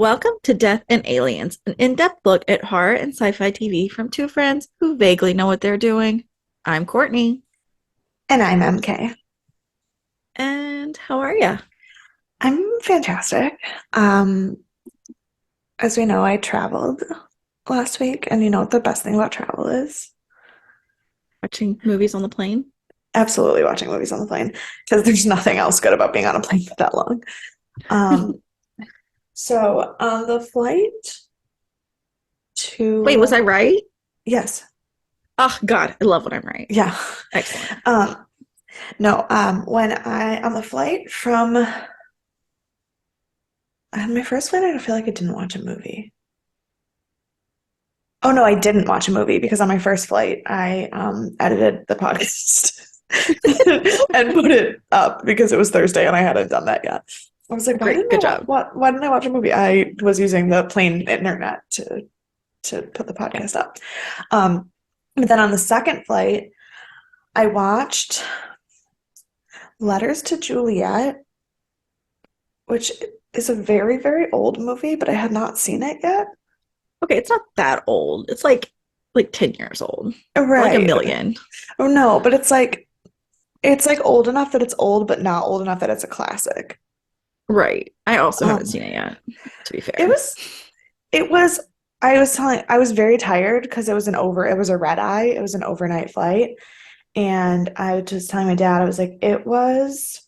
Welcome to Death and Aliens, an in-depth look at horror and sci-fi TV from two friends who vaguely know what they're doing. I'm Courtney, And I'm MK. and how are ya? I'm fantastic. Um, as we know, I traveled last week, and you know what the best thing about travel is? Watching movies on the plane? Absolutely watching movies on the plane, because there's nothing else good about being on a plane for that long. Um, so on the flight Wait, was to, I right? yes, Oh God, I love when I'm right. yeah. Excellent. Um, no, when on the flight from on my first flight, I feel like I didn't watch a movie. Oh no, I didn't watch a movie because on my first flight I edited the podcast and put it up because it was Thursday and I hadn't done that yet. I was like, Great, good job. why didn't I watch a movie? I was using the plain internet to put the podcast up. But then on the second flight, I watched Letters to Juliet, which is a very, very old movie, but I had not seen it yet. Okay, it's not that old. It's like 10 years old. Like a Right. million. Oh no, but it's like old enough that it's old, but not old enough that it's a classic. Right. I also haven't Um, seen it yet, to be it fair. was, it was, I was very tired because it was a red eye. It was an overnight flight. And I was just telling my dad, I was like, it was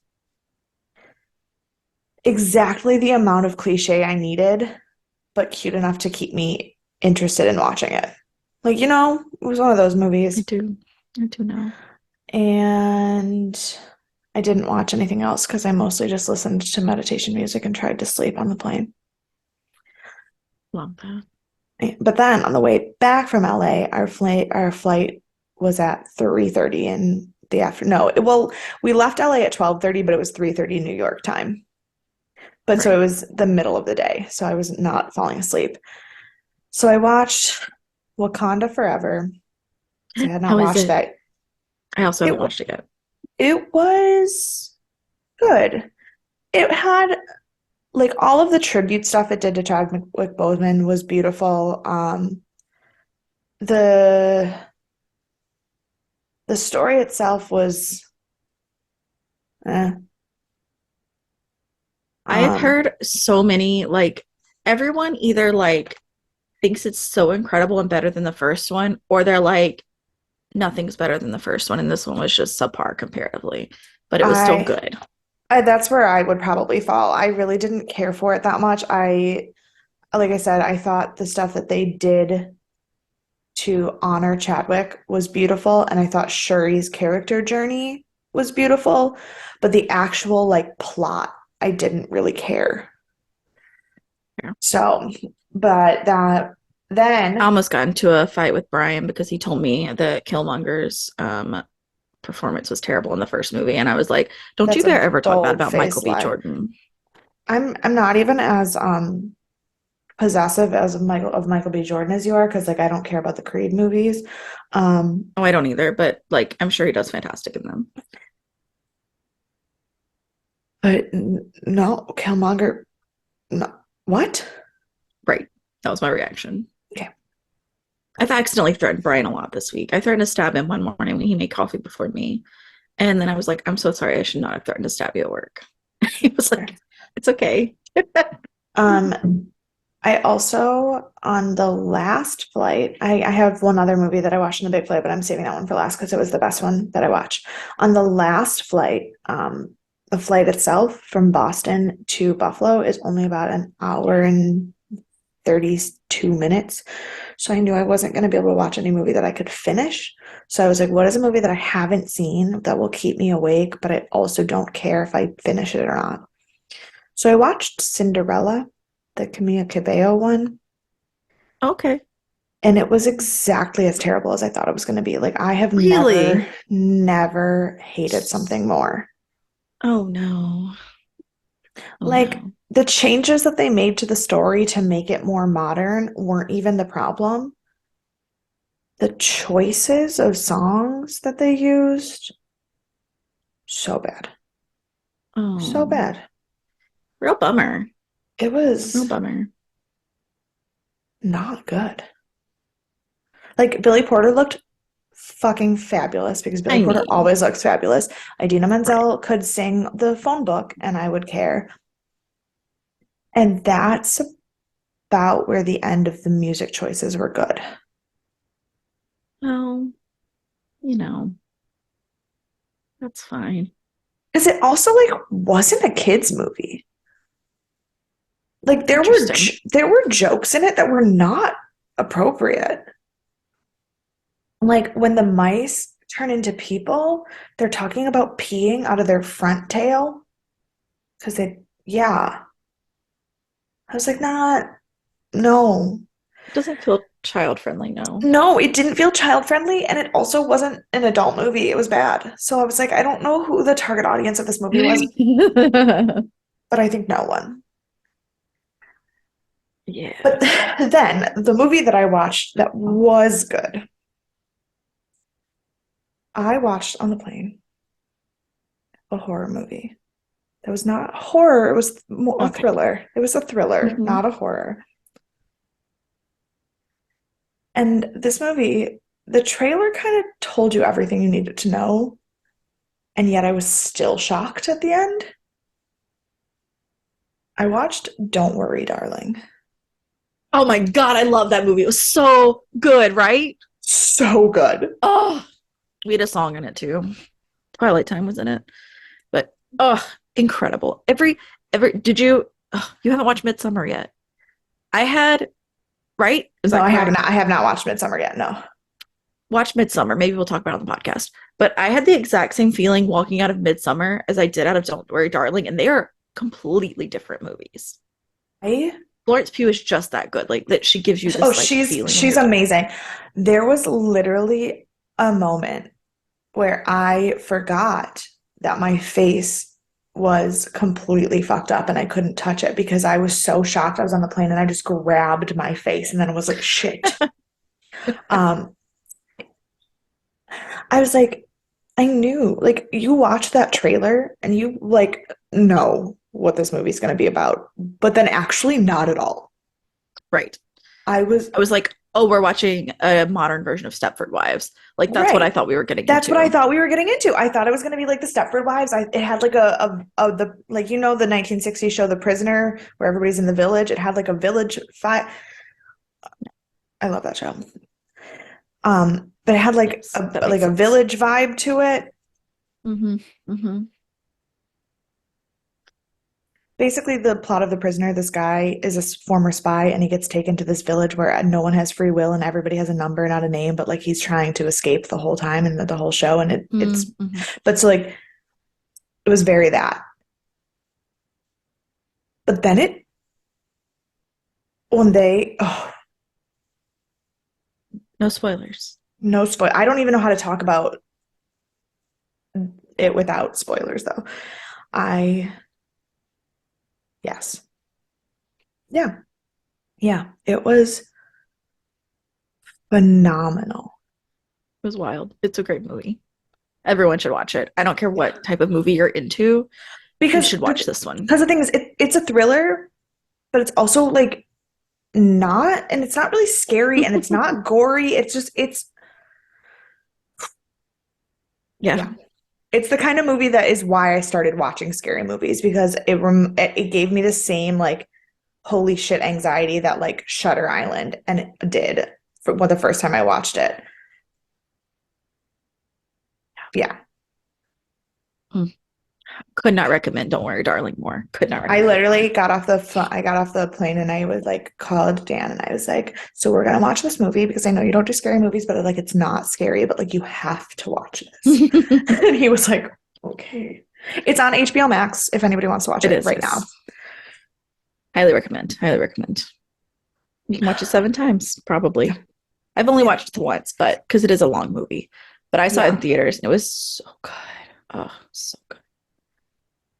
exactly the amount of cliche I needed, but cute enough to keep me interested in watching it. Like, it was one of those I movies. do. I do know. And I didn't watch anything else because I mostly just listened to meditation music and tried to sleep on the plane. Love that. But then on the way back from LA, our flight was at 3:30 in the afternoon. No, well, we left LA at 12:30, but it was 3:30 New York time. But so it Right. was the middle of the day, so I was not falling asleep. So I watched Wakanda Forever because I had not How is watched it? that. I also It haven't watched it yet. it was good. It had like all of the tribute stuff it did to Chadwick Boseman was beautiful. The the story itself was eh. I've Um, heard so many, like, everyone either like thinks it's so incredible and better than the first one, or they're like, nothing's better than the first one, and this one was just subpar comparatively, but it was still I, good. that's where I would probably fall. I really didn't care for it that much. Like I said, I thought the stuff that they did to honor Chadwick was beautiful, and I thought Shuri's character journey was beautiful, but the actual like plot, I didn't really care. Yeah. So, but that I then almost got into a fight with Brian because he told me that Killmonger's performance was terrible in the first movie, and I was like, "Don't you that's a dare ever talk bad about Michael bold-faced B. lie. Jordan." I'm not even as possessive as Michael B. Jordan as you are because like I don't care about the Creed movies. Um, Oh, I don't either, but like, I'm sure he does fantastic in them. but no, Killmonger, no. What? Right. That was my reaction. Okay. I've accidentally threatened Brian a lot this week. I threatened to stab him one morning when he made coffee before me. And then I was like, I'm so sorry. I should not have threatened to stab you at work. He was like, it's okay. Um, I also on the last flight, I have one other movie that I watched on the big flight, but I'm saving that one for last because it was the best one that I watched. On the last flight, the flight itself from Boston to Buffalo is only about an hour and 32 minutes. So I knew I wasn't going to be able to watch any movie that I could finish. So I was like, what is a movie that I haven't seen that will keep me awake, but I also don't care if I finish it or not? So I watched Cinderella, the Camila Cabello one, Okay. and it was exactly as terrible as I thought it was going to be. Like I have never, Really? never hated something more. Oh no. Oh Like no. the changes that they made to the story to make it more modern weren't even the problem. The choices of songs that they used, so bad. So Oh, bad. real bummer. It Real was bummer. not good. Like Billy Porter looked fucking fabulous because Billy I Porter mean, always looks fabulous. Idina right. Menzel could sing the phone book and I would care. And that's about where the end of the music choices were good. Well, you know, that's fine. Because it also like wasn't a kids movie. Like Interesting. there were jokes in it that were not appropriate. Like when the mice turn into people, they're talking about peeing out of their front tail because they, yeah. I was like, not, no. Doesn't feel child friendly, no. No, it didn't feel child friendly, and it also wasn't an adult movie. It was bad. So I was like, I don't know who the target audience of this movie was, but I think no one. Yeah. But then the movie that I watched that was good, I watched on the plane a horror movie. That was not horror, it was more a Okay. thriller. It was a thriller, Hmm. not a horror. And this movie, the trailer kind of told you everything you needed to know, and yet I was still shocked at the end. I watched Don't Worry, Darling. Oh my God, I love that movie. It was so good, right? So good. Oh, we had a song in it too. Twilight Time was in it. But oh, incredible. Every did you you haven't watched Midsummer yet? I had, right? Is No, that I have correct? not. I have not watched Midsummer yet. No. Watch Midsummer. Maybe we'll talk about it on the podcast. But I had the exact same feeling walking out of Midsummer as I did out of Don't Worry, Darling, and they are completely different movies. I Florence Pugh is just that good. Like that she gives you Oh, this like feeling when she's you're just amazing. There was literally a moment where I forgot that my face was completely fucked up and I couldn't touch it because I was so shocked. I was on the plane and I just grabbed my face and then it was like shit. Um, I was like, I knew, like you watch that trailer and you like know what this movie's going to be about, but then actually not at all. right. I was I was like, oh, we're watching a modern version of Stepford Wives. Like that's what I right. thought we were getting That's what I into. thought we were getting into. I thought it was going to be like the Stepford Wives. It had like the like you know the 1960s show The Prisoner where everybody's in the village. It had like a village fight. I love that show. But it had Yes, that like makes a sense. village vibe to it. Mm-hmm. Mm-hmm. Basically, the plot of The Prisoner, this guy is a former spy and he gets taken to this village where no one has free will and everybody has a number, not a name, but like he's trying to escape the whole time and the whole show. And it's, Mm-hmm. but so like, it was very that. But then when oh, No spoilers. no spoil. I don't even know how to talk about it without spoilers, though. I, yes. Yeah. Yeah. It was phenomenal. It was wild. It's a great movie. Everyone should watch it. I don't care Yeah. what type of movie you're into. You Because should watch this one. the thing is, it's a thriller, but it's also like not, and it's not really scary and it's not gory. It's just, Yeah. yeah. It's the kind of movie that is why I started watching scary movies because it gave me the same like holy shit anxiety that like Shutter Island and it did for well, the first time I watched it. Yeah. Mm. Could not recommend Don't Worry, Darling more. Could not I recommend it literally more. I got off the plane and I was like called Dan and I was like, so we're gonna watch this movie because I know you don't do scary movies, but like it's not scary, but like you have to watch this. And he was like, okay. It's on HBO Max if anybody wants to watch It it is, right now. yes. Highly recommend. Highly recommend. You can watch it 7 times, Yeah. probably. I've only Yeah. watched it once, but because it is a long movie. But I saw it in Yeah. theaters and it was so good. Oh, so good.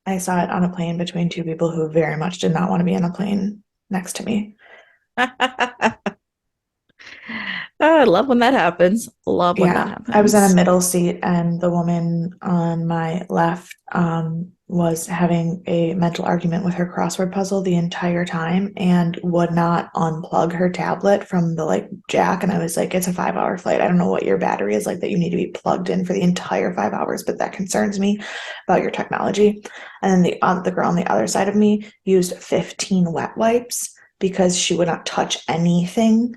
I saw it on a plane between two people who very much did not want to be on a plane next to me. Oh, I love when that happens. Love when that Yeah. I was in a happens. middle seat and the woman on my left was having a mental argument with her crossword puzzle the entire time and would not unplug her tablet from the like jack. And I was like, it's a 5 hour flight. I don't know what your battery is like that you need to be plugged in for the entire 5 hours, but that concerns me about your technology. And then the girl on the other side of me used 15 wet wipes because she would not touch anything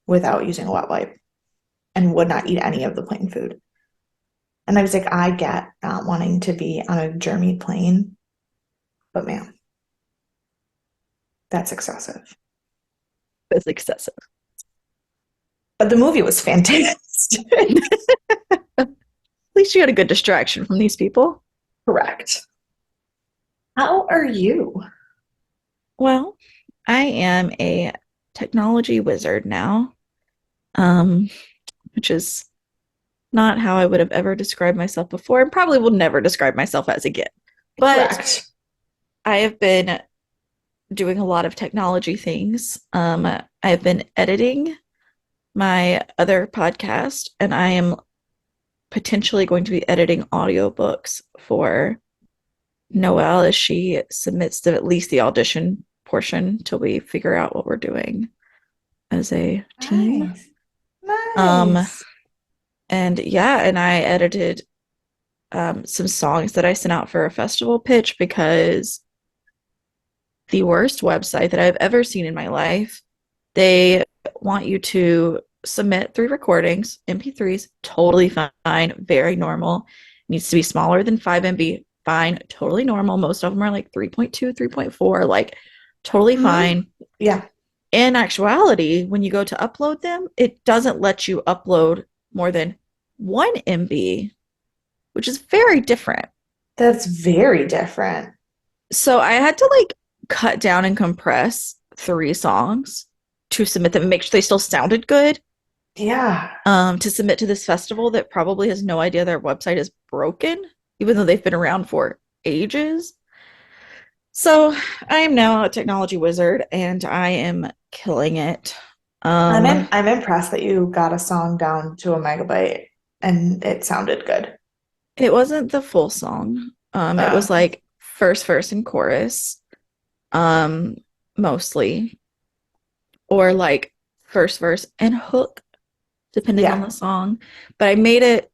without using a wet wipe and would not eat any of the plane food. And I was like, I get not wanting to be on a germy plane, but man, that's excessive. It's excessive. But the movie was fantastic. At least you had a good distraction from these people. Correct. How are you? Well, I am a technology wizard now, um, which is not how I would have ever described myself before, and probably will never describe myself as again. But Correct. I have been doing a lot of technology things. I've been editing my other podcast, and I am potentially going to be editing audiobooks for Noelle as she submits to at least the audition portion till we figure out what we're doing as a team. Nice. Um, Nice. and yeah, and I edited some songs that I sent out for a festival pitch because the worst website that I've ever seen in my life, they want you to submit 3 recordings, MP3s, totally fine, very normal. Needs to be smaller than 5 MB, fine, totally normal. Most of them are like 3.2, 3.4, like totally Mhm. fine. Yeah, In actuality, when you go to upload them, it doesn't let you upload more than 1 MB, which is very different. that's very different. So I had to like cut down and compress 3 songs to submit them and make sure they still sounded good. Yeah. To submit to this festival that probably has no idea their website is broken, even though they've been around for ages. So I am now a technology wizard and I am killing it. Um, I'm impressed that you got a song down to a megabyte and it sounded good. it wasn't the full song. It was Oh, like first verse and chorus, um, mostly, or like first verse and hook, depending on yeah, the song. But I made it,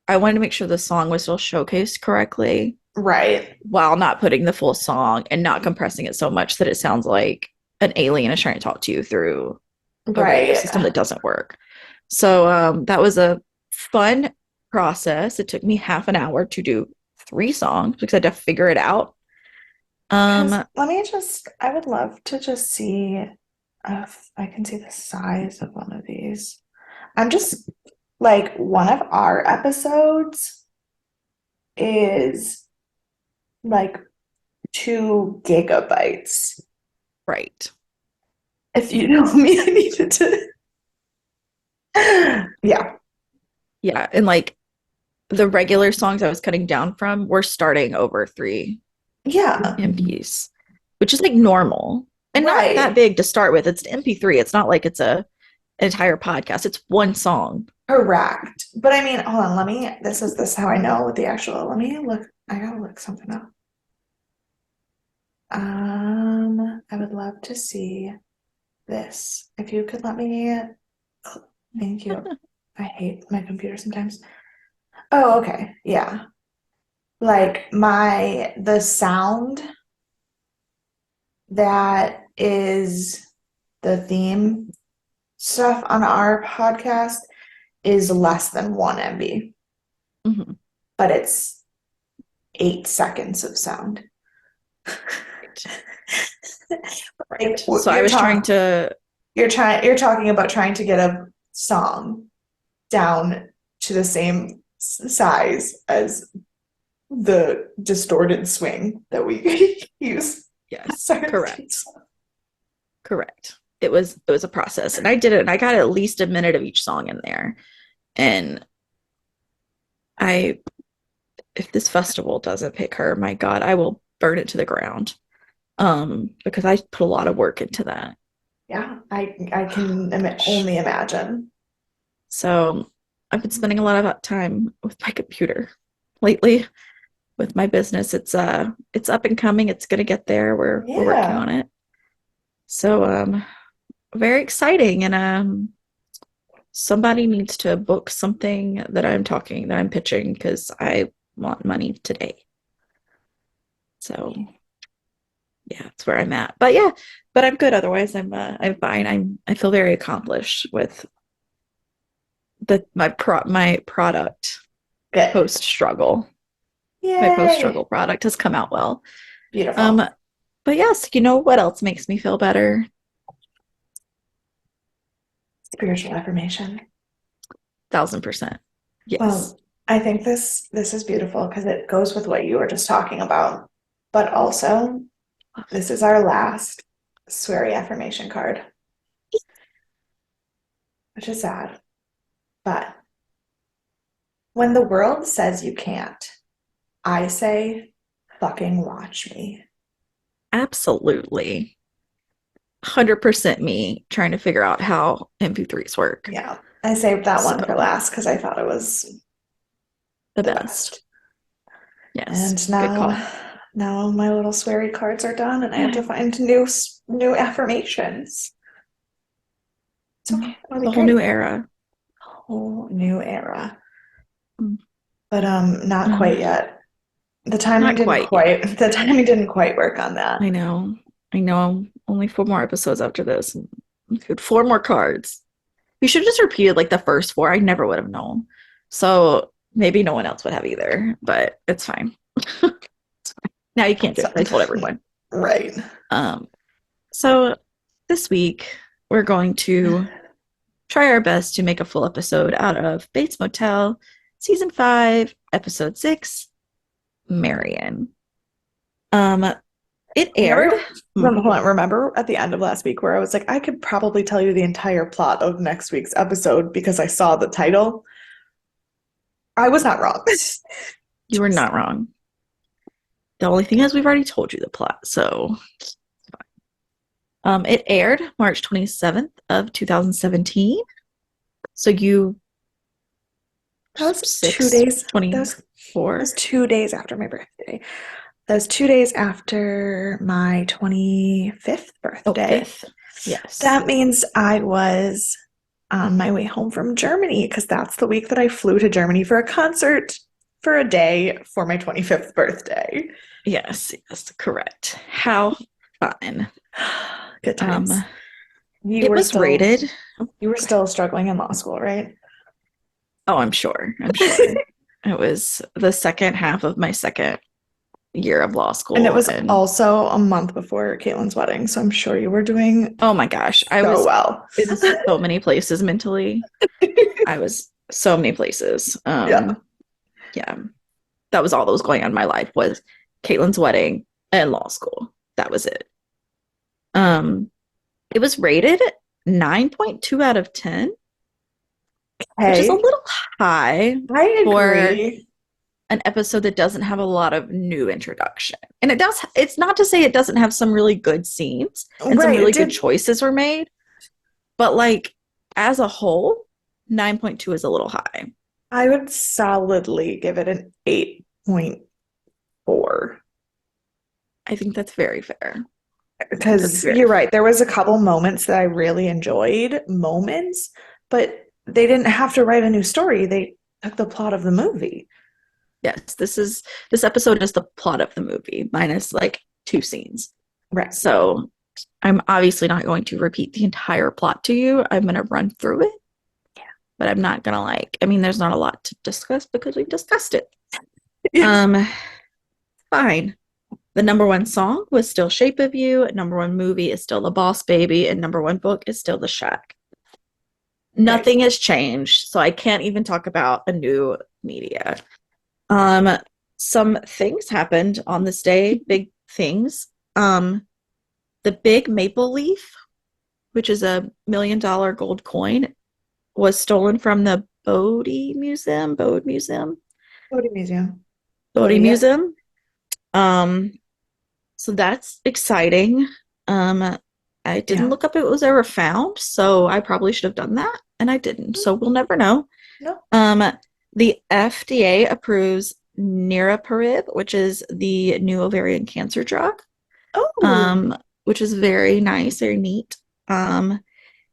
I wanted to make sure the song was still showcased correctly right, while not putting the full song and not compressing it so much that it sounds like an alien is trying to talk to you through a radio right. system that doesn't work. So that was a fun process. It took me half an hour to do 3 songs because I had to figure it out. Because Um, let me just, I would love to just see if I can see the size of one of these. I'm just like, one of our episodes is like 2 gigabytes. right. If you know me, I needed to. Yeah, Yeah. And like the regular songs I was cutting down from were starting over 3 yeah, MPs, which is like normal and not that right. big to start with. It's an MP3. It's not like it's an entire podcast. It's 1 song. Correct. But I mean, hold on, this is how I know what the actual, let me look, I gotta look something up. I would love to see this. If you could let me, thank you. I hate my computer sometimes. Oh, okay. Yeah. Like the sound that is the theme stuff on our podcast is less than 1 MB, Mhm. but it's 8 seconds of sound. Right. Like Right. So I was trying to, you're talking about trying to get a song down to the same size as the distorted swing that we use. yes, Sorry. correct. Correct. It was a process and I did it and I got at least a minute of each song in there. And I if this festival doesn't pick her, my God, I will burn it to the ground. Because I put a lot of work into that. Yeah, I can only imagine. So I've been spending a lot of time with my computer lately. with my business. It's up and coming. It's gonna get there. We're working Yeah. on it. So very exciting. And somebody needs to book something that I'm pitching because I want money today. So yeah, that's where I'm at. But yeah, but I'm good otherwise. I'm fine. I feel very accomplished with my product Good. post struggle. My post Yay. struggle product has come out well. Um, Beautiful. but yes, you know what else makes me feel better? Spiritual affirmation. 1000%. Yes. Well, I think this is beautiful because it goes with what you were just talking about. But also, this is our last sweary affirmation card, which is sad. But when the world says you can't, I say, fucking watch me. Absolutely. 100% me trying to figure out how MP3s work. Yeah, I saved that So one for last because I thought it was the the best. best. Yes. And Good call. now my little sweary cards are done, and I have to find new affirmations. It's okay. It'll be The whole new great. era. Whole new era. Mm. But not Um, quite yet. Not quite yet. The timing didn't quite work on that. I know. I know. Only four more episodes after this. Dude, four more cards. We should have just repeated like the first four. I never would have known. So maybe no one else would have either, but it's fine. Now you can't do So, it. I told everyone. right. Um, so this week we're going to try our best to make a full episode out of Bates Motel, season 5, episode 6, Marion. Um, it aired. Hold on, remember at the end of last week where I was like, I could probably tell you the entire plot of next week's episode because I saw the title? I was not wrong. You were not wrong. The only thing is we've already told you the plot, so it aired March 27th of 2017. So you That was 6 that 24. was 2 days after my birthday. That was 2 days after my 25th Oh, birthday. 5th. Yes. That means I was on my way home from Germany because that's the week that I flew to Germany for a concert for a day for my 25th birthday. Yes, correct. How fun. Good times. Um, You it were was still rated. you were still struggling in law school, right? Oh, I'm sure. I'm sure. It was the second half of my second year of law And it school. was And also a month before Caitlin's wedding, so I'm sure you were doing oh my gosh, I so was well. in so many places mentally. I was so many places. Yeah. Yeah, that was all that was going on in my life was Caitlin's wedding and law school. That was it. Um, it was rated 9.2 out of 10, which is a Hey, little high I for agree. an episode that doesn't have a lot of new introduction. And it's not to say it doesn't have some really good scenes and some Right, really it good did. choices were made, but like as a whole, 9.2 is a little high. I would solidly give it an 8.4 I think that's very fair. I think that's because very you're fair. right. There was a couple moments that I really enjoyed, moments, but they didn't have to write a new story. They took the plot of the movie. Yes, this episode is the plot of the movie minus like two scenes. Right. So I'm obviously not going to repeat the entire plot to you. I'm going to run through it, but I'm not going to I mean, there's not a lot to discuss because we've discussed it. Um, fine. The number one song was still Shape of You. Number one movie is still The Boss Baby. And number one book is still The Shack. Right. Nothing has changed. So I can't even talk about a new media. Um, some things happened on this day, big things. The big maple leaf, which is a $1 million gold coin, was stolen from the Bode Museum. Photo museum. Photo, Bode yeah. Museum. Um, so that's exciting. I didn't Yeah. look up if it was ever found, so I probably should have done that, and I didn't. So we'll never know. No. The FDA approves niraparib, which is the new ovarian cancer drug, Oh, um, which is very nice, very neat. Um,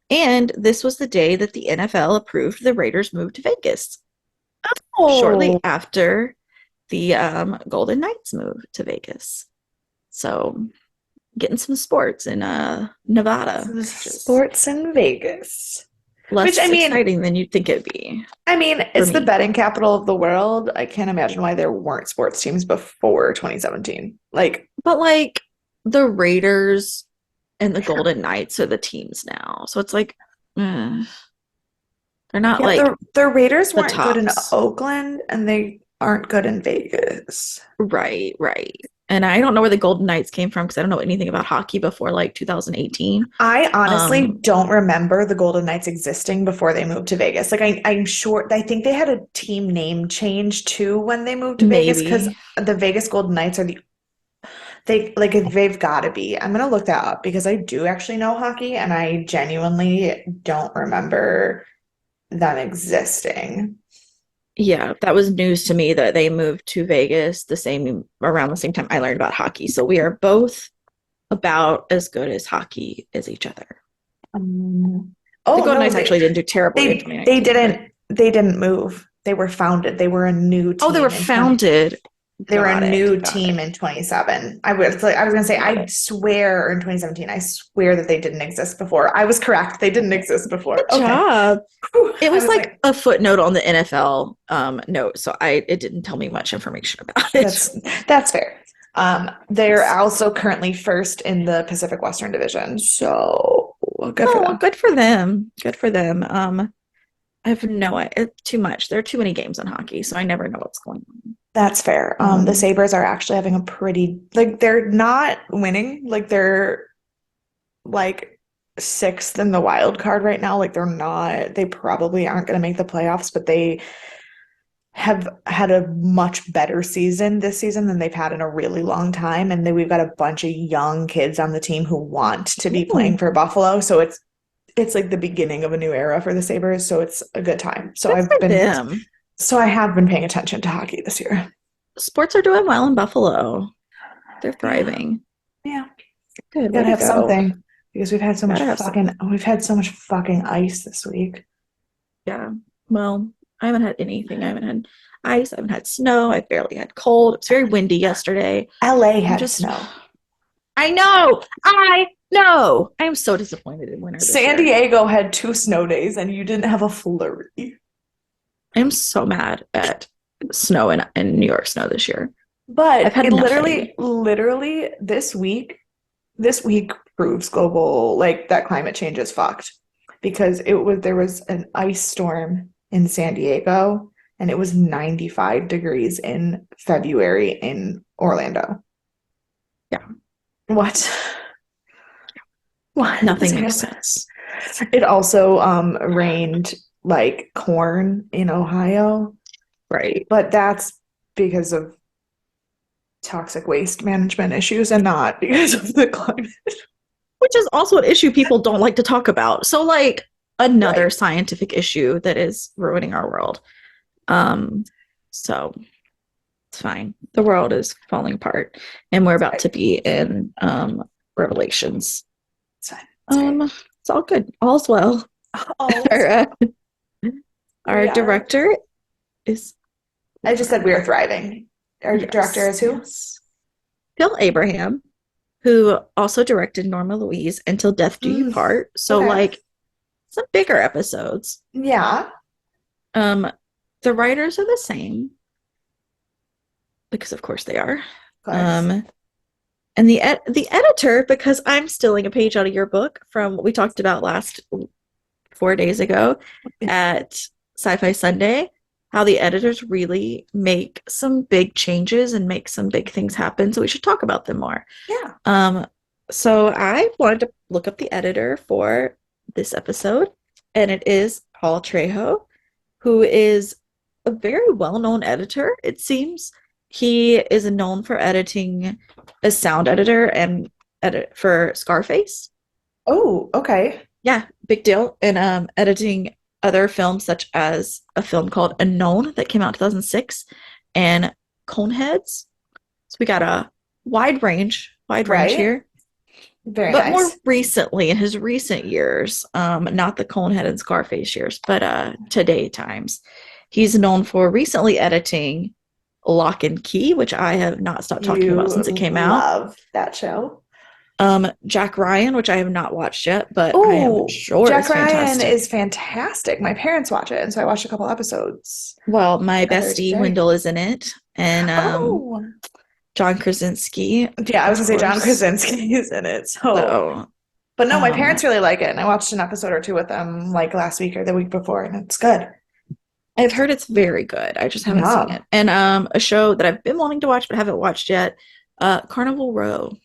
and this was the day that the NFL approved the Raiders' move to Vegas, shortly oh, after the Golden Knights move to Vegas. So getting some sports in Nevada, some which is sports in Vegas. Which less exciting than you'd think it'd be I mean, for it's the me. betting capital of the world. I can't imagine why there weren't sports teams before 2017. Like, But like the Raiders and the Golden Knights are the teams now. So it's like, eh, they're not yeah, like the Raiders the weren't good in tops. Oakland and they aren't good in Vegas. Right, right. And I don't know where the Golden Knights came from because I don't know anything about hockey before like 2018. I honestly Um, don't remember the Golden Knights existing before they moved to Vegas. Like I'm sure I think they had a team name change too when they moved to Vegas because maybe. the Vegas Golden Knights are they've got to be. I'm gonna look that up because I do actually know hockey and I genuinely don't remember them existing. Yeah, that was news to me that they moved to Vegas the same around the same time I learned about hockey. So we are both about as good as hockey as each other. Um, The oh Golden no, Knights actually didn't do terribly in they 2019, but didn't move. They were founded. They were a new oh, they were team in 20. founded. They were a Got it. new Got it. team in 27. I was gonna say, Got I it. swear, or in 2017, I swear that they didn't exist before. I was correct. They didn't exist before. Good Okay. job. Whew. It I was was like like, a footnote on the NFL note, so I it didn't tell me much information about it. that's fair. They're Yes. also currently first in the Pacific Western Division. So good for Oh, well, them. good for them. Good for them. I have no idea. Too much. There are too many games in hockey, so I never know what's going That's fair. on. The Sabres are actually having a pretty, like, they're not winning. Like, they're like sixth in the wild card right now. Like, they probably aren't going to make the playoffs, but they have had a much better season this season than they've had in a really long time. And then we've got a bunch of young kids on the team who want to be playing Ooh, for Buffalo. So it's like the beginning of a new era for the Sabres. So it's a good time. good for them. So I have been paying attention to hockey this year. Sports are doing well in Buffalo. They're Yeah. thriving. Yeah. Good. Way Gotta to have go. something because Gotta have something. we've had so much fucking ice this week. Yeah. Well, I haven't had anything. I haven't had ice. I haven't had snow. I barely had cold. It was very windy yesterday. LA I'm had just, snow. I know. I know. I am so disappointed in winter this San year. Diego had 2 snow days and you didn't have a flurry. I am so mad at snow in New York snow this year. I've But had it nothing. literally this week proves global, like that climate change is fucked because there was an ice storm in San Diego and it was 95 degrees in February in Orlando. Yeah. What? What is Nothing makes happening? sense. It also rained like corn in Ohio, Right. but that's because of toxic waste management issues and not because of the climate. Which is also an issue people don't like to talk about. So, like, another Right. scientific issue that is ruining our world. Um, so it's fine. The world is falling apart, and we're about to be in Revelations. It's fine. It's great. It's all good. All's well. All is Our, well. our We are. director is I just said we are thriving. Our director yes, is who? yes. Phil Abraham, who also directed Norma Louise Until Death Do You Mm, Part. So, okay. like, some bigger episodes. Yeah. Um, the writers are the same because, of course, they are. Of course. Um, and the editor, because I'm stealing a page out of your book from what we talked about last 4 days ago at Sci-Fi Sunday, how the editors really make some big changes and make some big things happen. So we should talk about them more. Yeah. So I wanted to look up the editor for this episode, and it is Paul Trejo, who is a very well-known editor. It seems he is known for editing a sound editor and edit for Scarface. Oh, okay. Yeah, big deal. And editing other films such as a film called Unknown that came out in 2006 and Coneheads. So we got a wide range Right? here. Very But more nice. recently, in his recent years, not the Conehead and Scarface years, but today times, he's known for recently editing Lock and Key, which I have not stopped talking about since it You came out. love that show. Jack Ryan, which I have not watched yet, but I am Oh, sure Jack is Ryan fantastic. is fantastic. My parents watch it, and so I watched a couple episodes Well, my earlier bestie today. Wendell is in it, and Oh, John Krasinski, yeah, I was of gonna say John course. Krasinski is in it. So, So, but no, my um, parents really like it, and I watched an episode or two with them like last week or the week before, and it's good. I've heard it's very good. I just haven't seen Yeah. it. And a show that I've been wanting to watch but haven't watched yet, Carnival Row.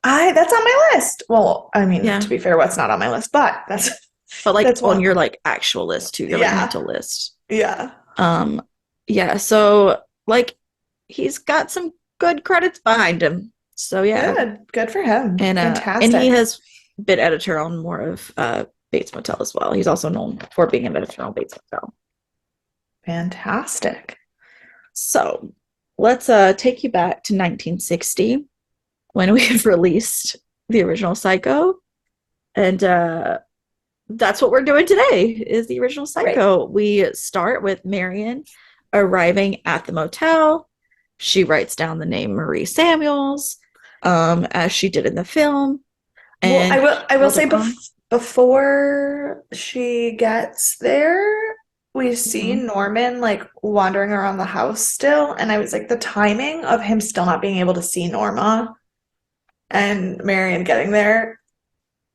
I That's on my list. Well, I mean, to Yeah, be fair, what's not on my list, but that's but like that's on one. your like actual list too, your like Yeah. mental list. Yeah. Um, yeah, so like he's got some good credits behind him. So yeah, Good. Good for him. and he Fantastic. has been editor on more of Bates Motel as well. He's also known for being an editor on Bates Motel. Fantastic. So let's take you back to 1960 when we had released the original Psycho, and that's what we're doing today is the original Great. Psycho. We start with Marion arriving at the motel. She writes down the name Marie Samuels, as she did in the film, Well, and I will tells her say mom. before she gets there, we see Mhm. Norman like wandering around the house still, and I was like, the timing of him still not being able to see Norma and Marion getting there,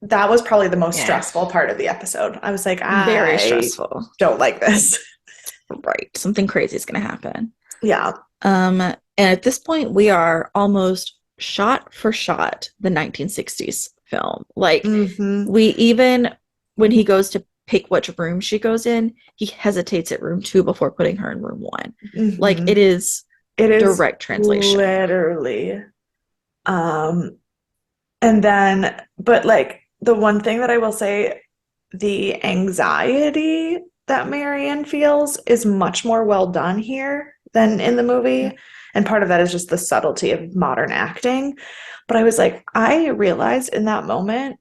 that was probably the most Yeah, stressful part of the episode. I was like, very I stressful. don't like this. Right, something crazy is going to happen. Yeah. And at this point, we are almost shot for shot the 1960s film. Like, Hmm. we even, when he goes to pick which room she goes in, he hesitates at room two before putting her in room one. Like, Hmm. it is It is direct translation. literally. Um, and then, but like the one thing that I will say, the anxiety that Marianne feels is much more well done here than in the movie. And part of that is just the subtlety of modern acting. But I was like, I realized in that moment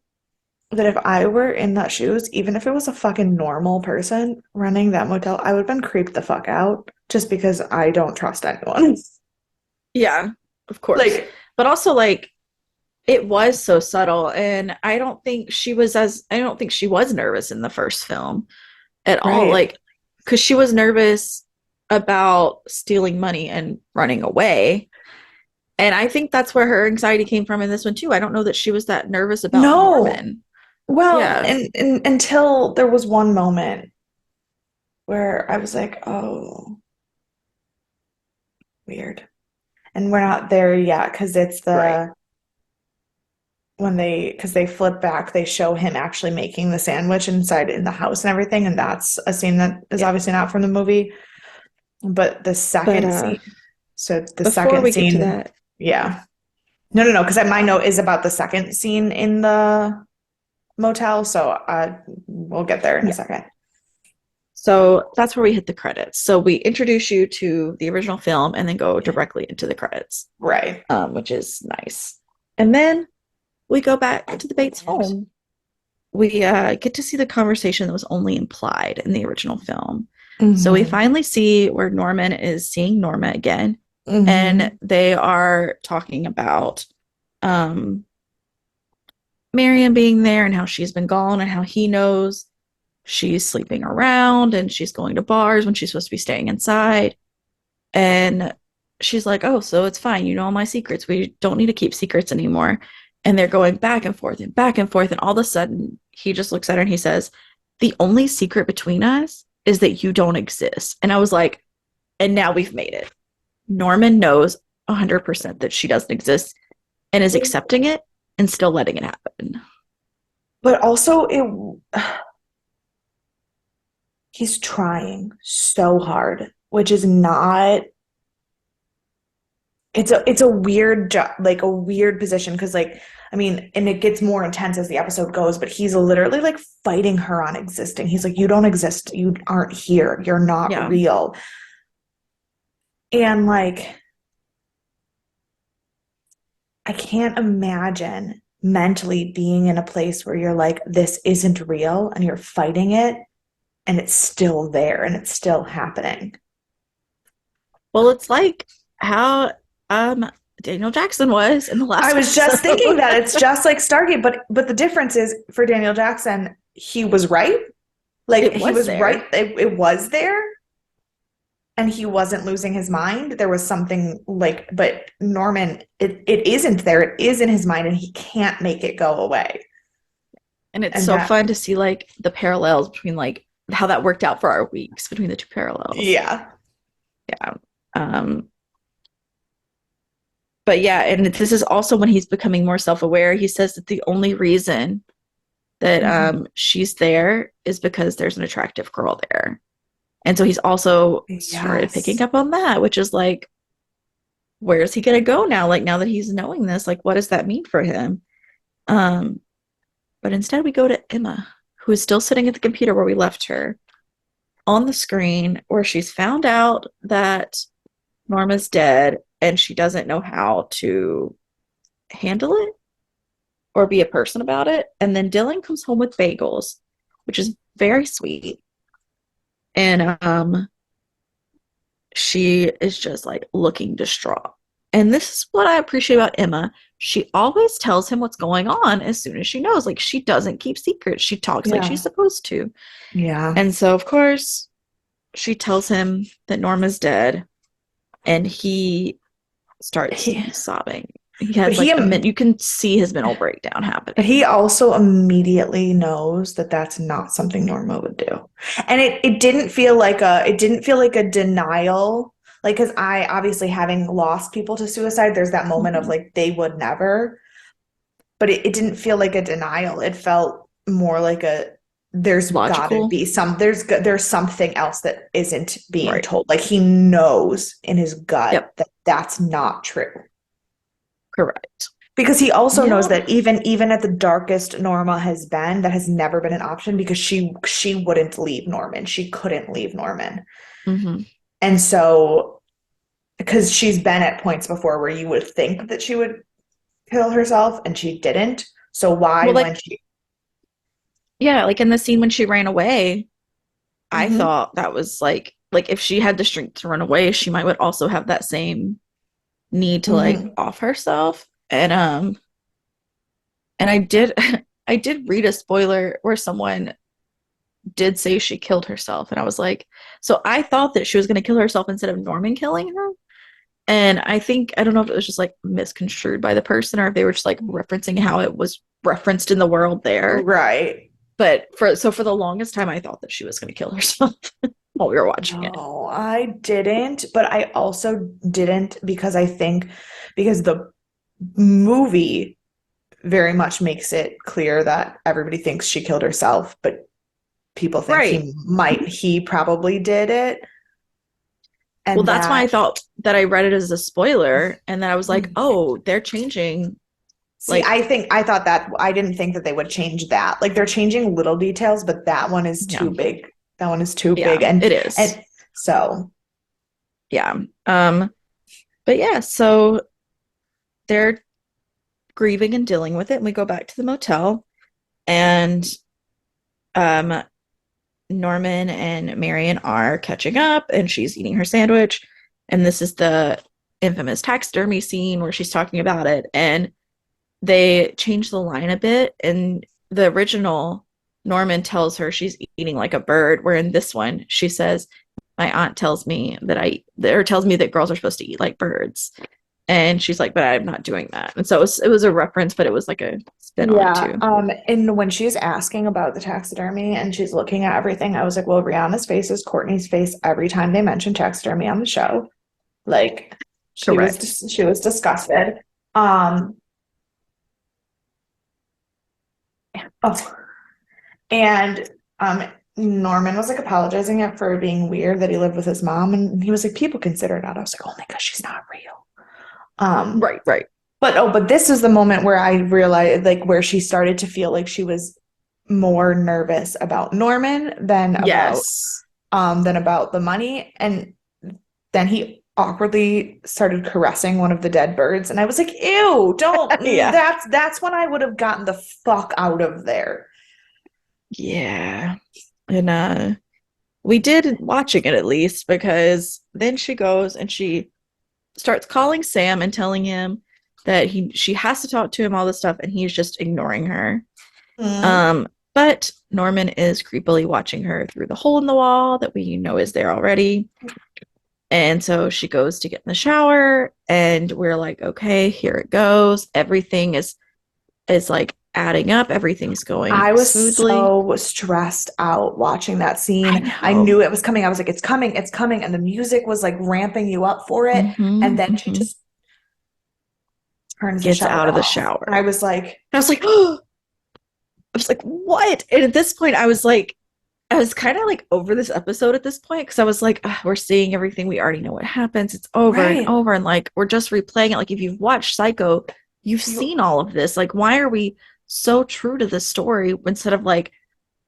that if I were in that shoes, even if it was a fucking normal person running that motel, I would have been creeped the fuck out just because I don't trust anyone. Yeah, of course. Like, But also, like, it was so subtle. And I don't think she was nervous in the first film at all. right. Like, because she was nervous about stealing money and running away. And I think that's where her anxiety came from in this one too. I don't know that she was that nervous about No. Norman. Well, Yeah. and until there was one moment where I was like, oh, weird. And we're not there yet because it's Right. because they flip back, they show him actually making the sandwich inside in the house and everything. And that's a scene that is Yeah. obviously not from the movie. But the But second scene, so the before second we get to scene, that, yeah. No, because my note is about the second scene in the motel. So we'll get there in a yeah. second. So that's where we hit the credits. So we introduce you to the original film and then go directly into the credits, Right. which is nice. And then we go back to the Bates home. We get to see the conversation that was only implied in the original film. So we Hmm. finally see where Norman is seeing Norma again, and Hmm. they are talking about um, Marion being there and how she's been gone and how he knows she's sleeping around and she's going to bars when she's supposed to be staying inside. And she's like, oh, so it's fine. You know all my secrets. We don't need to keep secrets anymore. And they're going back and forth and back and forth. And all of a sudden, he just looks at her and he says, the only secret between us is that you don't exist. And I was like, and now we've made it. Norman knows 100% that she doesn't exist and is accepting it and still letting it happen. But also, he's trying so hard, which is not. It's a weird job, like a weird position, because like I mean, and it gets more intense as the episode goes. But he's literally like fighting her on existing. He's like, you don't exist. You aren't here. You're not Yeah. real. And like I can't imagine mentally being in a place where you're like, this isn't real and you're fighting it and it's still there and it's still happening. Well, it's like how Daniel Jackson was in the I last was just thinking episode. that it's just like Stargate, but the difference is for Daniel Jackson, he was right. Like It he was was right. there. It was there and he wasn't losing his mind. There was something like, but Norman, it isn't there. It is in his mind and he can't make it go away. And it's And so that, fun to see like the parallels between like how that worked out for our weeks between the two parallels. yeah. Yeah. Um, but yeah, and this is also when he's becoming more self-aware. He says that the only reason that Mhm. she's there is because there's an attractive girl there. And so he's also started picking Yes. up on that, which is like, where's he gonna go now? Like now that he's knowing this, like what does that mean for him? Um, but instead we go to Emma, who is still sitting at the computer where we left her on the screen, where she's found out that Norma's dead and she doesn't know how to handle it or be a person about it. And then Dylan comes home with bagels, which is very sweet. And she is just like looking distraught. And this is what I appreciate about Emma. She always tells him what's going on as soon as she knows. Like she doesn't keep secrets. She talks like she's Yeah. supposed to. Yeah. And so of course she tells him that Norma's dead and he starts He, sobbing. He but has he like a minute, you can see his mental breakdown but he happening. also immediately knows that that's not something Norma would do. And it didn't feel like a denial. Like, because I obviously having lost people to suicide, there's that moment of Mm-hmm. like they would never, but it didn't feel like a denial. It felt more like a there's gotta Logical. be there's something else that isn't being Right. told. Like he knows in his gut Yep. that that's not true. Correct. Because he also knows Yep. that even at the darkest Norma has been, that has never been an option because she wouldn't leave Norman. She couldn't leave Norman. Mm-hmm. And so because she's been at points before where you would think that she would kill herself and she didn't. So why Well, when like, she yeah, like in the scene when she ran away, I Mhm. thought that was like if she had the strength to run away, she might would also have that same need to like Mhm. off herself. And I did I did read a spoiler where someone did say she killed herself and I was like, so I thought that she was going to kill herself instead of Norman killing her. And I think I don't know if it was just like misconstrued by the person or if they were just like referencing how it was referenced in the world there. Right. But for the longest time I thought that she was going to kill herself while we were watching it. No, I didn't, but I also didn't because I think because the movie very much makes it clear that everybody thinks she killed herself, but people think Right. he probably did it. Well, And that's why I that, thought that I read it as a spoiler and then I was like, "Oh, they're changing see, like I thought that I didn't think that they would change that. Like they're changing little details, but that one is yeah. too big. That one is too Yeah, big. it is. And so, Yeah. But yeah, so they're grieving and dealing with it and we go back to the motel and um Norman and Marion are catching up and she's eating her sandwich. And this is the infamous taxidermy scene where she's talking about it. And they change the line a bit. And the original, Norman tells her she's eating like a bird, where in this one, she says, my aunt tells me that or tells me that girls are supposed to eat like birds. And she's like, but I'm not doing that. And so it was a reference, but it was like a spin on it yeah. too. And when she's asking about the taxidermy and she's looking at everything, I was like, well, Rihanna's face is Courtney's face every time they mention taxidermy on the show. Like Correct. she was disgusted. Um, oh, and Norman was like apologizing for being weird that he lived with his mom, and he was like, people consider it odd. I was like, only because she's not real. Um, Right, right. but this is the moment where I realized like where she started to feel like she was more nervous about Norman Yes. than about the money. And then he awkwardly started caressing one of the dead birds, and I was like, ew, don't. Yeah. That's when I would have gotten the fuck out of there. Yeah. And we did watching it at least because then she goes and she starts calling Sam and telling him that she has to talk to him all this stuff and he's just ignoring her. Mm. Um, but Norman is creepily watching her through the hole in the wall that we know is there already. And so she goes to get in the shower and we're like, okay, here it goes. Everything is like adding up, everything's going I was smoothly. so stressed out watching that I scene. I know. knew it was coming. I was like, it's coming, it's coming. And the music was like ramping you up for it. And then she Hmm. just turns the Gets shower out of the off. And I shower. was like, I was like, oh, I was like, what? And at this point, I was like, I was kind of like over this episode at this point because I was like, we're seeing everything. We already know what happens. It's over and right. over. And like, we're just replaying it. Like, if you've watched Psycho, you've You, seen all of this. Like, why are we so true to this story instead of like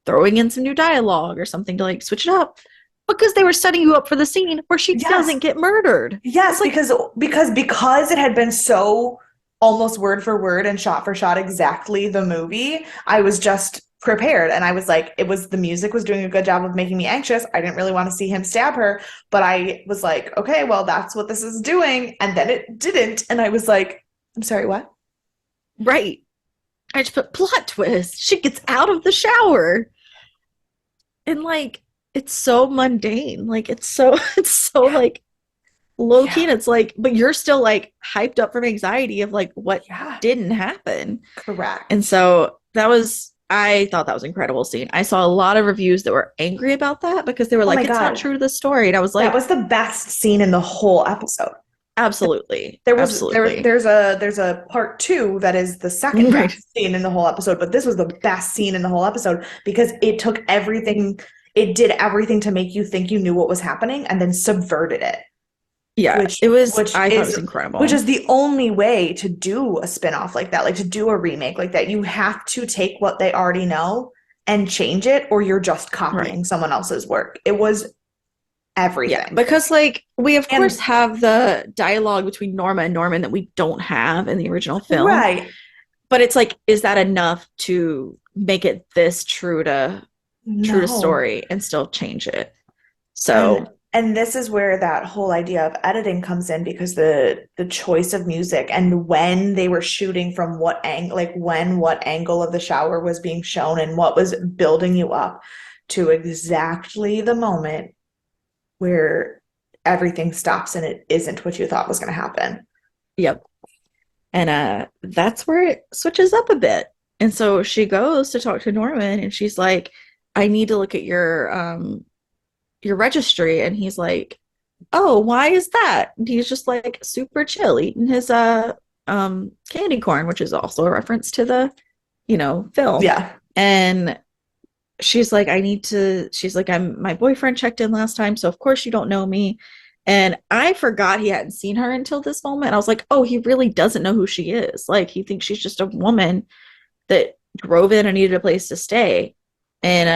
throwing in some new dialogue or something to like switch it up? Because they were setting you up for the scene where she yes. doesn't get murdered. Yes, It's like, because it had been so almost word for word and shot for shot exactly the movie, I was just prepared and I was like the music was doing a good job of making me anxious. I didn't really want to see him stab her, but I was like, okay, well that's what this is doing. And then it didn't and I was like, I'm sorry, what? right. I just put plot twist. She gets out of the shower. And like, it's so mundane. Like, it's so, it's so Yeah. like low key. Yeah. And it's like, but you're still like hyped up from anxiety of like what Yeah. didn't happen. And Correct. so I thought that was an incredible scene. I saw a lot of reviews that were angry about that because they were Oh my like, it's not God. true to the story. And I was That like, was the best scene in the whole episode. absolutely. Absolutely. There's a part two that is the second Right. best scene in the whole episode, but this was the best scene in the whole episode because it did everything to make you think you knew what was happening and then subverted it, Yeah. which It was, which I thought it is was which incredible. is the only way to do a spin-off like that, like to do a remake like that. You have to take what they already know and change it, or you're just Right. copying someone else's work. It was Yeah, everything. because like we of course And have the dialogue between Norma and Norman that we don't have in the original film, right, but it's like, is that enough to make it this true to no. story and still change it? And So and this is where that whole idea of editing comes in because the choice of music and when they were shooting from what angle, like when what angle of the shower was being shown and what was building you up to exactly the moment where everything stops and it isn't what you thought was going to happen. yep. And that's where it switches up a bit. And so she goes to talk to Norman and she's like, I need to look at your registry. And he's like, oh, why is that? And he's just like super chill eating his candy corn, which is also a reference to the, film. Yeah. And she's like, she's like, my boyfriend checked in last time, so of course you don't know me. And I forgot he hadn't seen her until this moment. I was like, oh, he really doesn't know who she is. Like, he thinks she's just a woman that drove in and needed a place to stay. And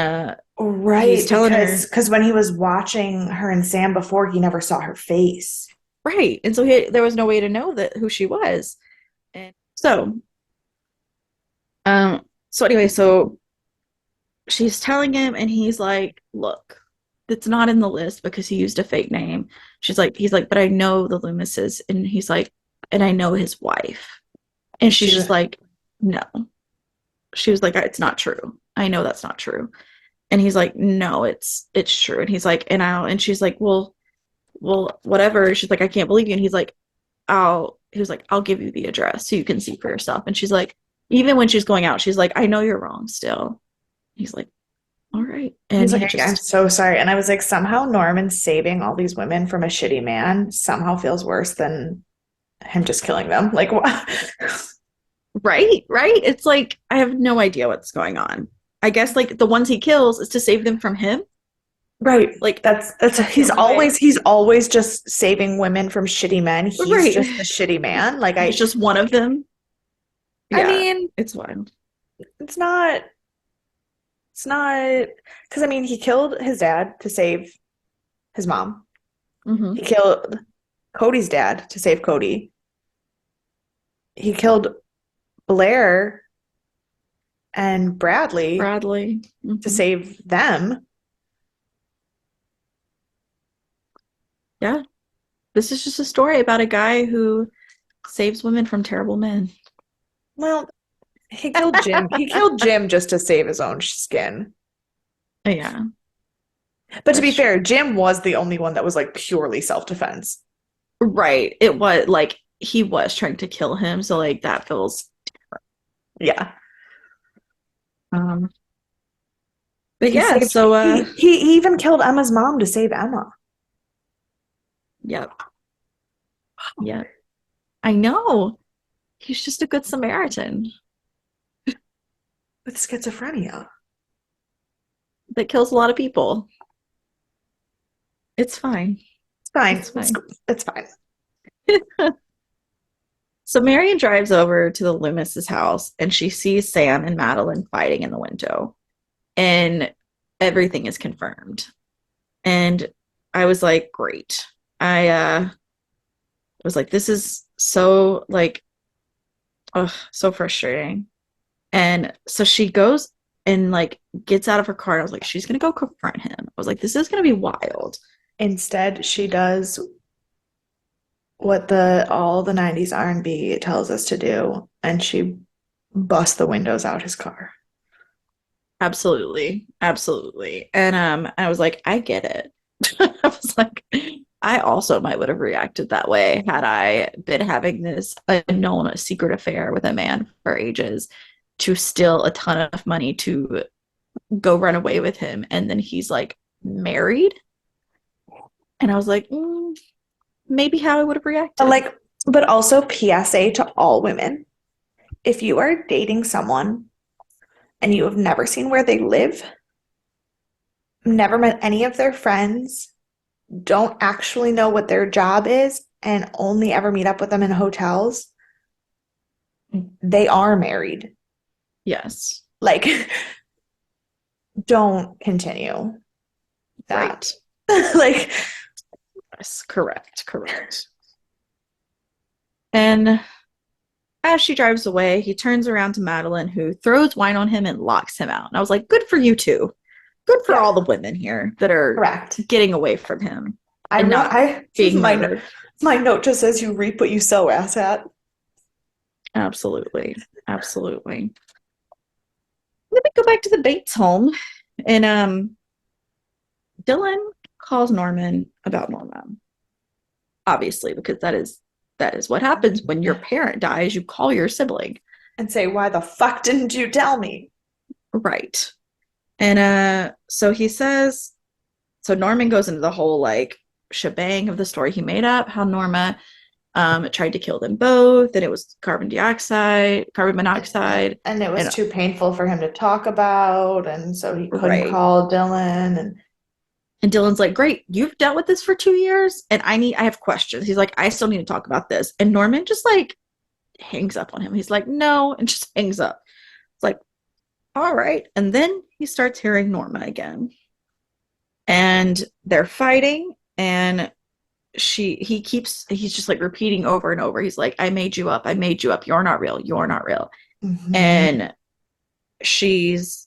he's Right, telling her, because when he was watching her and Sam before, he never saw her face. right. And so there was no way to know that who she was. And so anyway, so she's telling him, and he's like, look, it's not in the list because he used a fake name. He's like, but I know the Loomises. And he's like, and I know his wife. And she's She just like, no. She was like, it's not true. I know that's not true. And he's like, no, it's true. And he's like, and she's like, well, whatever. She's like, I can't believe you. And he was like, I'll give you the address so you can see for yourself. And she's like, even when she's going out, she's like, I know you're wrong still. He's like, all right. And He's he like, I'm just, so sorry. And I was like, somehow Norman saving all these women from a shitty man somehow feels worse than him just killing them. Like, what? right, right. It's like, I have no idea what's going on. I guess like the ones he kills is to save them from him. Right. Like, That's that's the only way. he's always just saving women from shitty men. He's Right. just the shitty man. Like He's just one of them. I Yeah. mean, It's wild. it's not it's not because I mean he killed his dad to save his mom. Mm-hmm. He killed Cody's dad to save Cody. He killed Blair and Bradley Bradley. to Hmm. save them. Yeah. This is just a story about a guy who saves women from terrible men. Well, he killed Jim. He killed Jim just to save his own skin. Yeah, But to be that's true. fair, Jim was the only one that was like purely self-defense. Right. It was like he was trying to kill him, so like that feels Yeah. um but He yeah, saved so he even killed Emma's mom to save Emma yep. Yep. I know. He's just a good Samaritan with schizophrenia. that kills a lot of people. It's fine. It's fine. It's fine. It's fine. So Marion drives over to the Loomis's house and she sees Sam and Madeline fighting in the window. And everything is confirmed. And I was like, great. I was like, this is so like, ugh, so frustrating. And so she goes and like gets out of her car. And I was like, she's gonna go confront him. I was like, this is gonna be wild. Instead, she does what the all the 90s R&B tells us to do, and she busts the windows out his car. Absolutely, absolutely. And I was like, I get it. I was like, I also might would have reacted that way had I been having this unknown secret affair with a man for ages to steal a ton of money to go run away with him, and then he's like married. And I was like, maybe how I would have reacted. Like, but also PSA to all women. If you are dating someone and you have never seen where they live, never met any of their friends, don't actually know what their job is, and only ever meet up with them in hotels, they are married. Yes, Like, don't continue that. right. Like, Yes, correct, correct. And as she drives away, he turns around to Madeline, who throws wine on him and locks him out. And I was like, good for you too. Good for yeah, all the women here that are correct. getting away from him I and wrote, not I being my murdered. my note just says you reap what you sow, asshat. Absolutely. Absolutely. Let me go back to the Bates home. And Dylan calls Norman about Norma. Obviously, because that is what happens when your parent dies, you call your sibling. And say, why the fuck didn't you tell me? Right. And so he says, so Norman goes into the whole like shebang of the story he made up, how Norma tried to kill them both, and it was carbon monoxide, And it was and too painful for him to talk about, and so he couldn't right. call Dylan. And And Dylan's like, great, you've dealt with this for 2 years, and I have questions. He's like, I still need to talk about this. And Norman just like hangs up on him. He's like, no, and just hangs up. It's like, all right. And then he starts hearing Norma again. And they're fighting, and he's just like repeating over and over. He's like, I made you up, I made you up, you're not real, you're not real. mm-hmm. And she's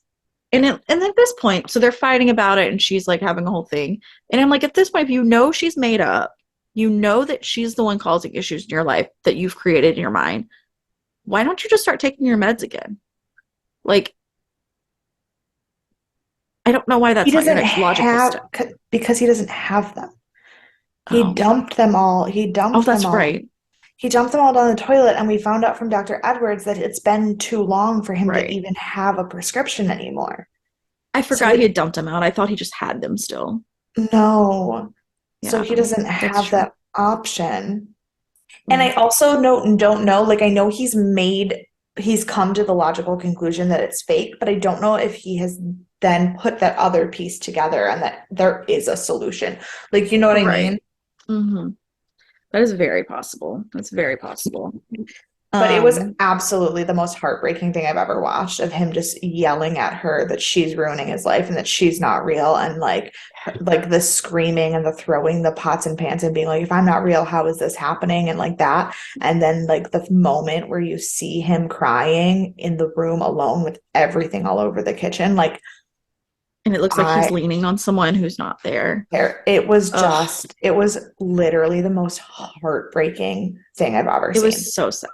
and at this point, so they're fighting about it, and she's like having a whole thing. And I'm like, at this point, if you know she's made up, you know that she's the one causing issues in your life that you've created in your mind. Why don't you just start taking your meds again? Like, I don't know why He that's not your doesn't next logical have, step. because he doesn't have them. He Oh, dumped them all. He oh, dumped them that's all. right, He dumped them all down the toilet, and we found out from Dr. Edwards that it's been too long for him to right. even have a prescription anymore. I So forgot he had dumped them out. I thought he just had them still. no. So Yeah, he doesn't that's have true. that option. And I Mm, also note and don't know, like I know he's come to the logical conclusion that it's fake, but I don't know if he has then put that other piece together and that there is a solution. Like, you know what I right. mean? Mm-hmm. That is very possible. That's very possible. But it was Um, absolutely the most heartbreaking thing I've ever watched of him just yelling at her that she's ruining his life and that she's not real and like the screaming and the throwing the pots and pans and being like, if I'm not real, how is this happening? And like that. And then like the moment where you see him crying in the room alone with everything all over the kitchen, like and it looks like he's I leaning on someone who's not there. Ugh, it was literally the most heartbreaking thing I've ever it was seen. so sad.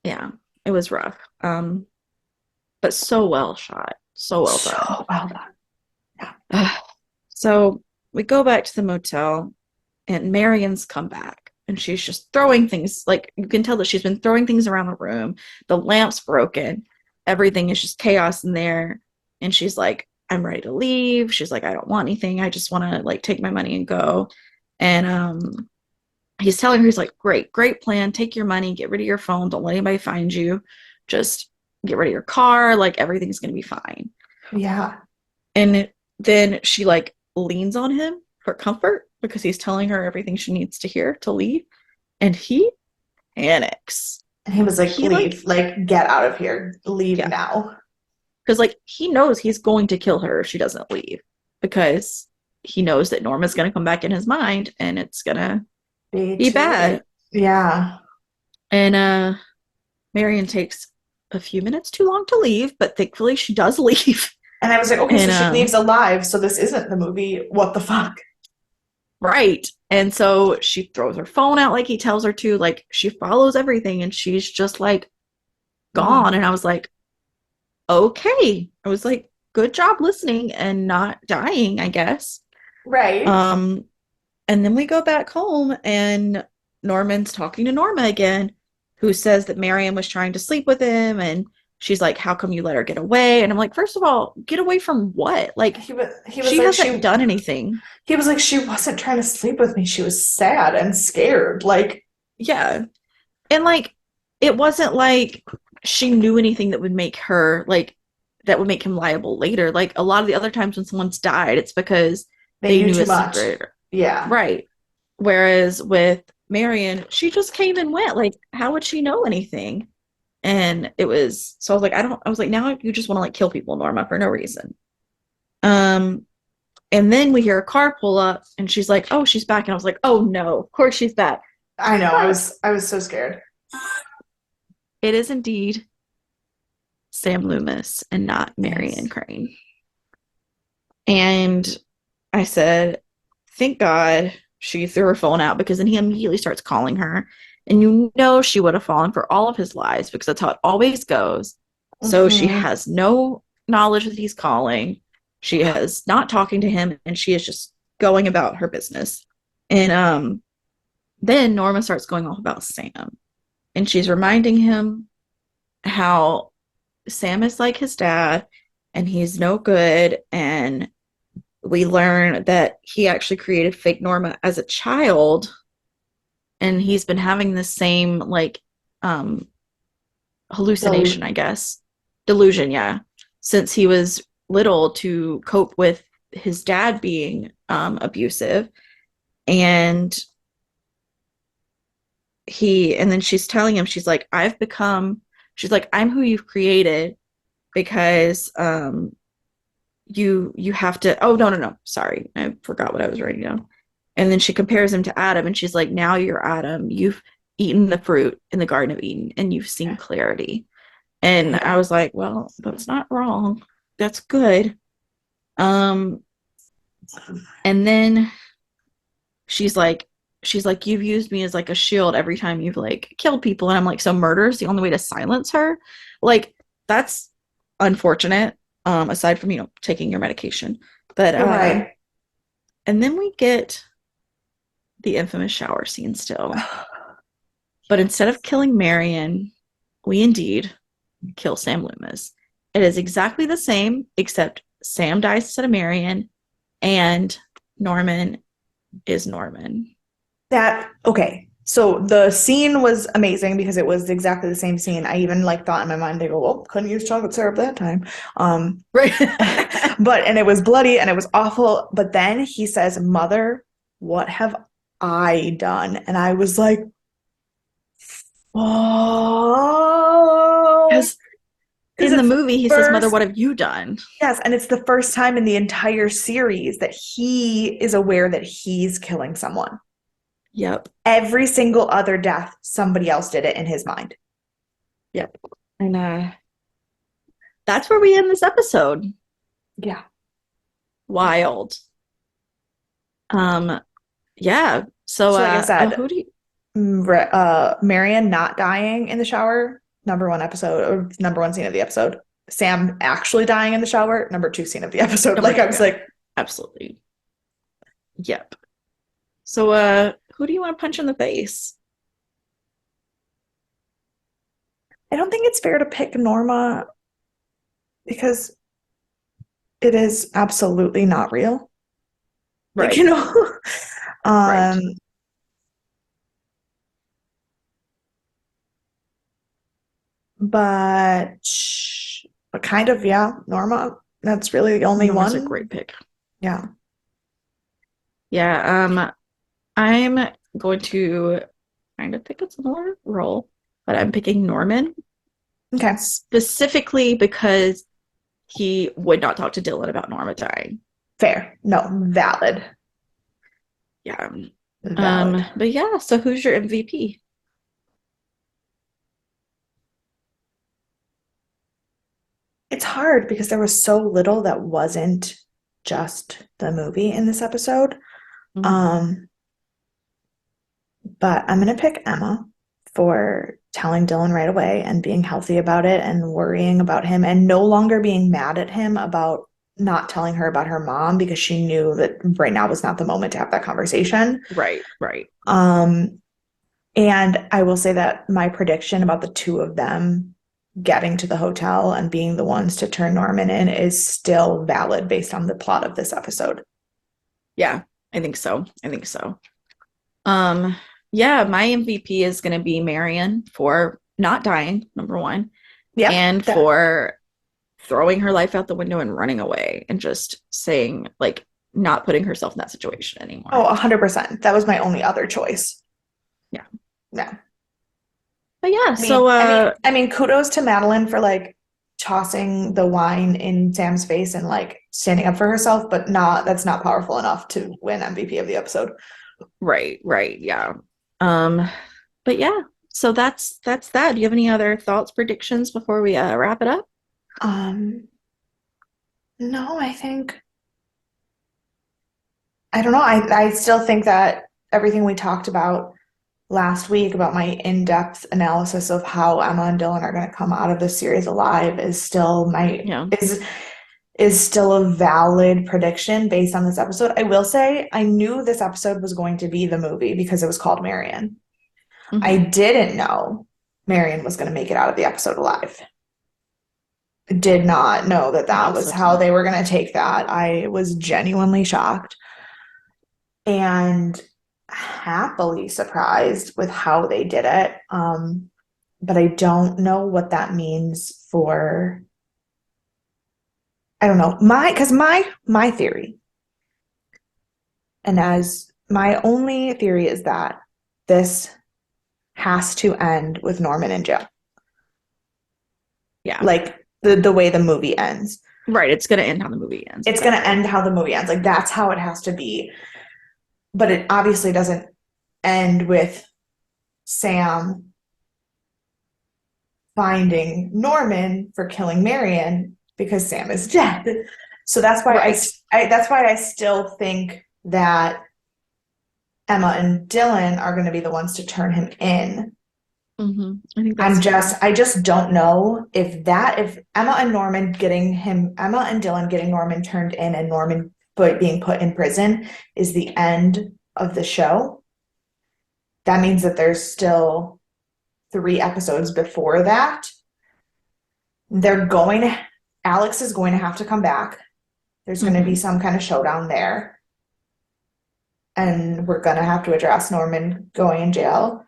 Yeah, it was rough. But so well shot, so well done. So well done. Yeah. So we go back to the motel, and Marion's come back, and she's just throwing things. Like you can tell that she's been throwing things around the room. The lamp's broken. Everything is just chaos in there. And she's like, I'm ready to leave. She's like, I don't want anything. I just want to like take my money and go. And he's telling her, he's like, great plan. Take your money, get rid of your phone, don't let anybody find you. Just get rid of your car. Like everything's gonna be fine. Yeah. And then she like leans on him for comfort because he's telling her everything she needs to hear to leave. And he panics. And he was like, He like, leave, like, get out of here, leave yeah, now. because like he knows he's going to kill her if she doesn't leave because he knows that Norma's going to come back in his mind and it's going to Be be too bad. late. Yeah. And Marion takes a few minutes too long to leave, but thankfully she does leave. And I was like, okay, so And she leaves alive. So this isn't the movie. What the fuck? right. And so she throws her phone out like he tells her to. Like she follows everything and she's just like Yeah. gone. And I was like, okay. I was like, good job listening and not dying, I guess. Right. Um, and then we go back home and Norman's talking to Norma again, who says that Marion was trying to sleep with him and she's like, how come you let her get away? And I'm like, first of all, get away from what? Like He was she like, hasn't done anything. he was like, she wasn't trying to sleep with me. She was sad and scared. Like, Yeah. And like it wasn't like she knew anything that would make her like that would make him liable later. Like a lot of the other times when someone's died, it's because they they knew knew too a much. secret. Yeah. Right. Whereas with Marion, she just came and went. Like, how would she know anything? And it was so I was like, I was like, now you just want to like kill people, Norma, for no reason. Um, and then we hear a car pull up and she's like, oh, she's back. And I was like, oh no, of course she's back. I know. But I was so scared. it is indeed Sam Loomis and not Marion Yes. Crane. And I said, thank God she threw her phone out because then he immediately starts calling her. And you know she would have fallen for all of his lies because that's how it always goes. So she Hmm. has no knowledge that he's calling. She is not talking to him and she is just going about her business. And then Norma starts going off about Sam. And she's reminding him how Sam is like his dad and he's no good. And we learn that he actually created fake Norma as a child and he's been having the same like um hallucination, Del- I guess. Delusion, yeah. Since he was little to cope with his dad being abusive. And and then she's telling him, she's like, I'm who you've created because you have to no, sorry, I forgot what I was writing down. And then she compares him to Adam and she's like, now you're Adam, you've eaten the fruit in the Garden of Eden and you've seen clarity. And I yeah. was like, well, that's not wrong, that's good. um and then she's like you've used me as like a shield every time you've like killed people. And I'm like, so murder is the only way to silence her? Like that's unfortunate, aside from taking your medication. But Right. and then we get the infamous shower scene still. But instead of killing Marion, we indeed kill Sam Loomis. It is exactly the same, except Sam dies instead of Marion, and Norman is Norman. That okay. So the scene was amazing because it was exactly the same scene. I even like thought in my mind, they go, well, couldn't use chocolate syrup that time. Right. But and it was bloody and it was awful. But then he says, Mother, what have I done? And I was like, Oh, Because because in the it's the movie, he says, Mother, first, what have you done? yes, and it's the first time in the entire series that he is aware that he's killing someone. Yep. Every single other death, somebody else did it in his mind. Yep. And that's where we end this episode. Yeah. Wild. Um, yeah. So So, like I said, who do you Marion not dying in the shower, number one episode, or number one scene of the episode. Sam actually dying in the shower, number two scene of the episode. number Like I two, was yeah. like, Absolutely. Yep. So who do you want to punch in the face? I don't think it's fair to pick Norma because it is absolutely not real. Like, Right. Right. um, but kind of, yeah, Norma. That's really the only Norma's a one. great pick. Yeah. Yeah, I'm going to kind of pick a similar role, but I'm picking Norman Okay. specifically because he would not talk to Dylan about Norma dying. Fair. No, valid. Yeah. Valid. But yeah, so who's your MVP? It's hard because there was so little that wasn't just the movie in this episode. Mhm. Um, but I'm gonna pick Emma for telling Dylan right away and being healthy about it and worrying about him and no longer being mad at him about not telling her about her mom because she knew that right now was not the moment to have that conversation. Right, right. Um, and I will say that my prediction about the two of them getting to the hotel and being the ones to turn Norman in is still valid based on the plot of this episode. Yeah, I think so. I think so. Um, yeah, my MVP is going to be Marion for not dying, number one, Yep. and That, for throwing her life out the window and running away and just saying, like, not putting herself in that situation oh, anymore. 100%. That was my only other choice. Yeah. No. But yeah, I mean, so I mean, I mean, kudos to Madeline for like tossing the wine in Sam's face and like standing up for herself, but that's not powerful enough to win MVP of the episode. right, right, yeah. Um, but yeah, so that's that. Do you have any other thoughts, predictions before we wrap it up? Um, no, I don't know. I still think that everything we talked about last week about my in-depth analysis of how Emma and Dylan are going to come out of this series alive Yeah. is still a valid prediction based on this episode. I will say I knew this episode was going to be the movie because it was called Marion. I Hmm. didn't know Marion was going to make it out of the episode alive. I did not know that I that was also how didn't. they were going to take that. I was genuinely shocked and happily surprised with how they did it. But I don't know what that means for, I don't know, my theory, and as my only theory is that this has to end with Norman in jail. Yeah. Like the way the movie ends. Right. It's gonna end how the movie ends, It's gonna exactly. end how the movie ends. Like that's how it has to be. But it obviously doesn't end with Sam finding Norman for killing Marion because Sam is dead. So Right. that's why I still think that Emma and Dylan are going to be the ones to turn him in. I think that's fair. I just don't know if Emma and Dylan getting Norman turned in and Norman being put in prison is the end of the show. That means that there's still 3 episodes before that. They're going to, Alex is going to have to come back. There's going to be Hmm. some kind of showdown there. And we're going to have to address Norman going in jail.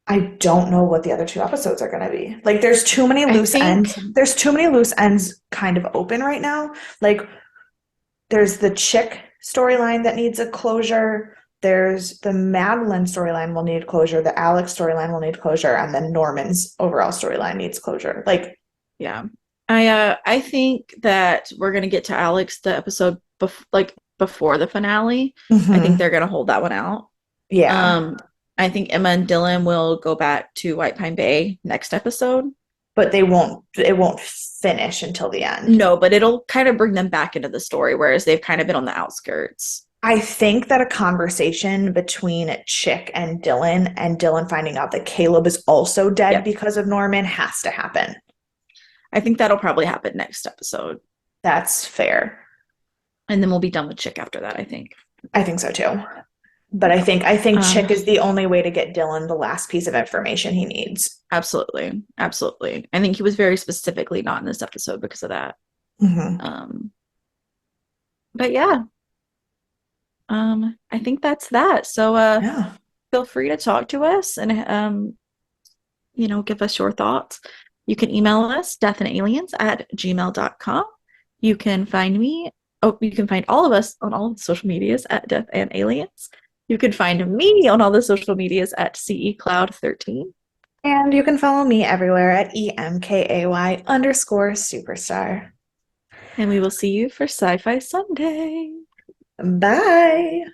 I don't know what the other 2 episodes are going to be. Like, there's too many I loose think, ends. There's too many loose ends kind of open right now. Like, there's the chick storyline that needs a closure. there's the Madeline storyline will need closure, the Alex storyline will need closure, and then Norman's overall storyline needs closure. Like, Yeah. I think that we're gonna get to Alex the episode before the finale. I think mhm, they're gonna hold that one out. yeah, Um, I think Emma and Dylan will go back to White Pine Bay next episode. but it won't finish until the end. No, but it'll kind of bring them back into the story, whereas they've kind of been on the outskirts. I think that a conversation between Chick and Dylan finding out that Caleb is also dead Yep. because of Norman has to happen. I think that'll probably happen next episode. That's fair. And then we'll be done with Chick after that, I think. I think so too. But I Yeah. think I think Um, Chick is the only way to get Dylan the last piece of information he needs. absolutely. Absolutely. I think he was very specifically not in this episode because of that. Hmm. Um, but yeah, I think that's that. So Yeah. feel free to talk to us and give us your thoughts. You can email us deathandaliens@gmail.com. You can find me, you can find all of us on all of the social medias at Death and Aliens. You can find me on all the social medias at CECloud13. And you can follow me everywhere at EMKAY_superstar. And we will see you for Sci Fi Sunday. Bye.